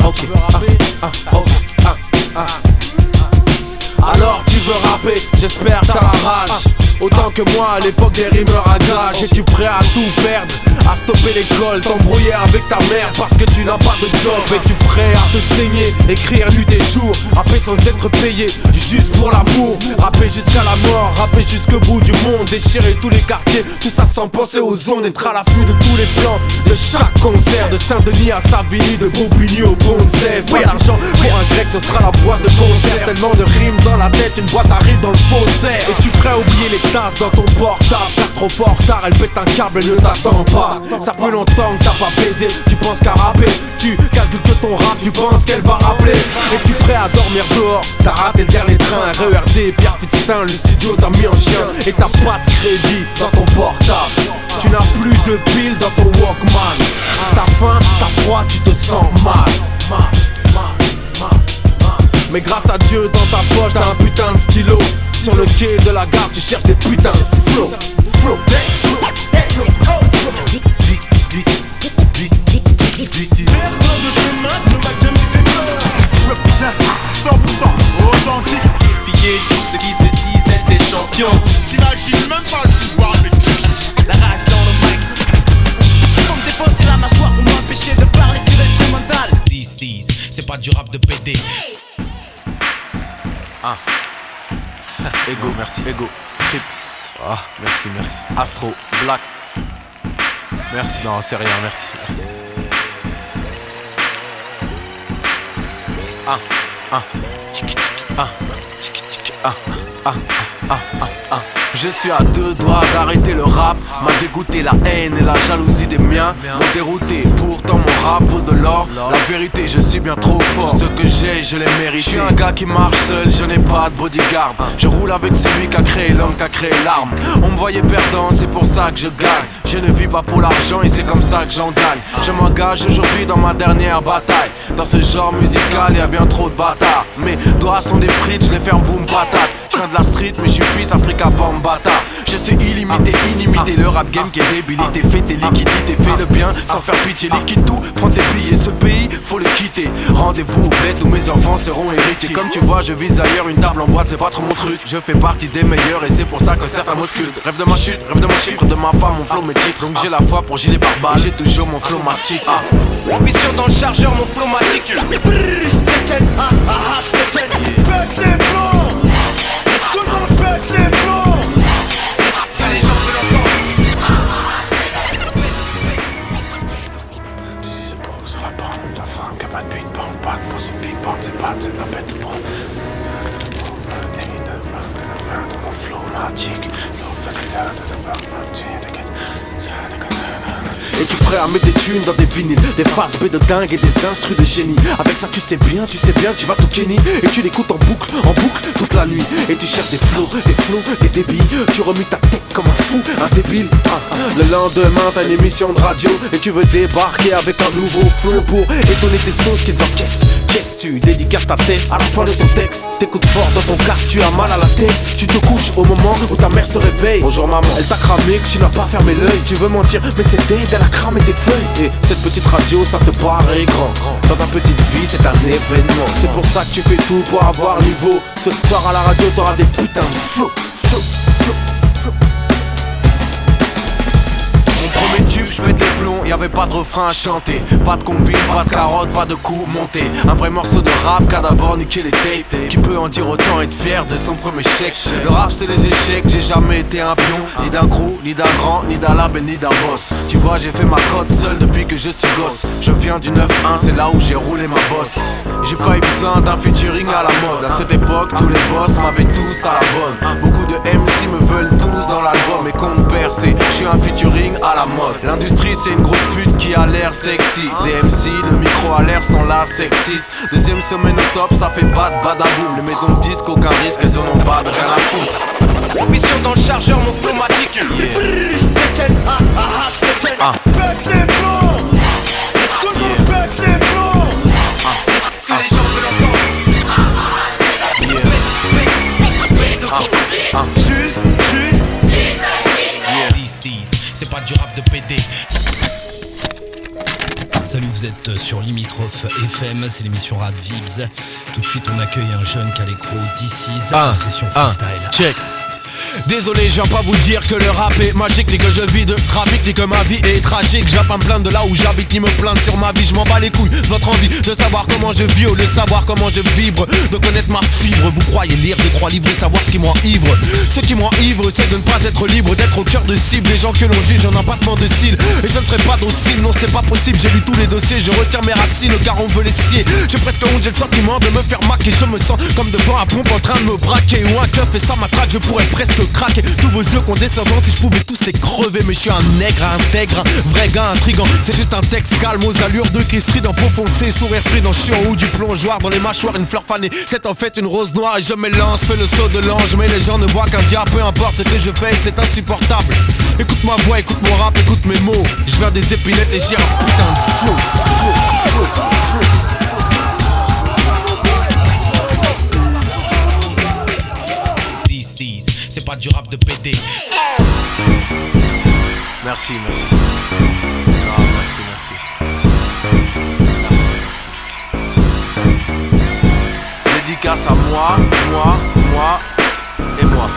Ok. Alors tu veux rapper, j'espère t'as la rage. Autant que moi à l'époque des rimeurs à gage. Es-tu prêt à tout perdre, à stopper l'école, t'embrouiller avec ta mère parce que tu n'as pas de job? Es-tu prêt à te saigner, écrire nuit et jour, rapper sans être payé, juste pour l'amour? Rapper jusqu'à la mort, rapper jusqu'au bout du monde, déchirer tous les quartiers, tout ça sans penser aux ondes. Être à l'affût de tous les plans, de chaque concert, de Saint-Denis à Savigny, de Bobigny au Bonzef. Pas d'argent pour un grec, ce sera la boîte de concert. Tellement de rimes dans la tête, une boîte arrive dans le faussaire. Es-tu prêt à oublier les tasses dans ton portable? Car trop fort tard, elle pète un câble, elle ne t'attend pas. Ça fait longtemps que t'as pas baisé, tu penses qu'à rapper. Tu calcules que ton rap, tu penses qu'elle va rappeler. Es-tu prêt à dormir dehors? T'as raté le dernier train, RERD, Pierre Fitztin, le studio t'a mis en chien. Et t'as pas de crédit dans ton portable. Tu n'as plus de piles dans ton Walkman. T'as faim, t'as froid, tu te sens mal. Mais grâce à Dieu, dans ta poche, t'as un putain de stylo. Sur le quai de la gare, tu cherches des putains de flow. Perdre de chemin ne m'a jamais fait peur. Represent 100% authentique. Défier tout ce qui se disait des champions. T'imagines même pas le pouvoir avec La rage dans le mic. Comme défausser la mâchoire pour m'empêcher de parler sur l'instrumental. DC's, c'est pas du rap de PD. Ego, merci. Ego, Trip. Merci. Astro, Black. Merci. Non, c'est rien, merci. Je suis à deux doigts d'arrêter le rap. M'a dégoûté la haine et la jalousie des miens. M'ont dérouté, pourtant mon rap vaut de l'or. La vérité, je suis bien trop fort. Ce que j'ai, je l'ai mérité. Je suis un gars qui marche seul, je n'ai pas de bodyguard. Je roule avec celui qui a créé l'homme, qui a créé l'arme. On me voyait perdant, c'est pour ça que je gagne. Je ne vis pas pour l'argent et c'est comme ça que j'en gagne. Je m'engage aujourd'hui dans ma dernière bataille. Dans ce genre musical, y a bien trop de bâtards. Mes doigts sont des frites, je les ferme boum patate. Je viens de la street mais je suis fils Africa Bambata. Je suis illimité, inimité. Le rap game qui est débilité. Fais tes liquidités, fais le bien sans faire pitié. Liquide tout, prends tes billets. Ce pays, faut le quitter. Rendez-vous au bled où mes enfants seront héritiers. Comme tu vois, je vise ailleurs, une table en bois, c'est pas trop mon truc. Je fais partie des meilleurs et c'est pour ça que certains m'auscultent. Rêve de ma chute, rêve de mon chiffre, de ma femme, mon flow, mes titres. Donc j'ai la foi pour gilet pare-balles. J'ai toujours mon flow matique. Ambition dans le chargeur, mon flow matique. Pète les plombs. Tout le monde pète les plombs. Ce que les gens veulent entendre. C'est pour sur la bande de ta femme qui a pas de big bang, pas de pour ce big bang, c'est pas de la bête de bon. Dans mon flow magique. Es-tu prêt à mettre des thunes dans des vinyles, des faces B de dingue et des instrus de génie? Avec ça tu sais bien, tu vas tout kenny. Et tu l'écoutes en boucle, toute la nuit. Et tu cherches des flows, des débits. Tu remues ta tête comme un fou, un débile. Le lendemain t'as une émission de radio et tu veux débarquer avec un nouveau flow pour étonner tes sauces qu'ils encaissent. Qu'est-ce tu dédicaces ta tête à la fin de ton texte? T'écoutes fort dans ton casque, tu as mal à la tête. Tu te couches au moment où ta mère se réveille. Bonjour maman, elle t'a cramé que tu n'as pas fermé l'œil. Tu veux mentir mais c'est dead, elle a cramé tes feuilles. Et cette petite radio ça te paraît grand. Dans ta petite vie c'est un événement. C'est pour ça que tu fais tout pour avoir niveau. Ce soir à la radio t'auras des putains de flow. Mon premier tube, je pète les plombs, y'avait pas de refrain à chanter. Pas de combine, pas de carotte, pas de coups montés. Un vrai morceau de rap qu'a d'abord niqué les tapes. Qui peut en dire autant, être fier de son premier chèque. Le rap c'est les échecs, j'ai jamais été un pion. Ni d'un crew, ni d'un grand, ni d'un lab et ni d'un boss. Tu vois j'ai fait ma cote seule depuis que je suis gosse. Je viens du 9-1, c'est là où j'ai roulé ma bosse. J'ai pas eu besoin d'un featuring à la mode. À cette époque, tous les boss m'avaient tous à la bonne. Beaucoup de MC me veulent tous dans l'album et compte percer. Je suis un featuring à la mode. L'industrie c'est une grosse pute qui a l'air sexy. Des MC, le micro à l'air sont là sexy. Deuxième semaine au top, ça fait badaboum. Les maisons de disques, aucun risque, elles en ont pas de rien à foutre. Ambition dans le chargeur, mon flow matique. Pète les plombs. Tout le monde pète les plombs. Ce que les gens veulent entendre. Juste. DC's, c'est pas du rap de PD. Salut, vous êtes êtes sur Limitrophe FM, c'est l'émission Rap Vibs. Tout de suite on accueille un jeune qui a l'écro d'ici, session freestyle. Check. Désolé, je viens pas vous dire que le rap est magique, ni que je vis de trafic, ni que ma vie est tragique. Je vais pas me plaindre de là où j'habite, ni me plaindre sur ma vie. Je m'en bats les couilles, votre envie de savoir comment je vis au lieu de savoir comment je vibre, de connaître ma fibre. Vous croyez lire des 3 livres et savoir ce qui m'enivre. Ce qui m'enivre, c'est de ne pas être libre, d'être au cœur de cible. Les gens que l'on juge en abattement de cils. Et je ne serai pas docile, non c'est pas possible. J'ai lu tous les dossiers, je retiens mes racines car on veut les scier. J'ai presque honte, j'ai le sentiment de me faire maquer. Je me sens comme devant un pompe en train de me braquer. Ou un keuf et ça m'attraque, je pourrais presque craquer. Tous vos yeux condescendants, si je pouvais tous les crever. Mais je suis un nègre intègre, un vrai gars intrigant. C'est juste un texte calme aux allures de Kessri dans peau foncée, sourire frident. Je suis en haut du plongeoir, dans les mâchoires une fleur fanée. C'est en fait une rose noire et je m'élance, fais le saut de l'ange. Mais les gens ne voient qu'un diable, peu importe ce que je fais, c'est insupportable. Écoute ma voix, écoute mon rap, écoute mes mots. Je viens des épinettes et j'ai un putain de flow. C'est pas du rap de PD. Merci. Non, merci. Dédicace à moi et moi.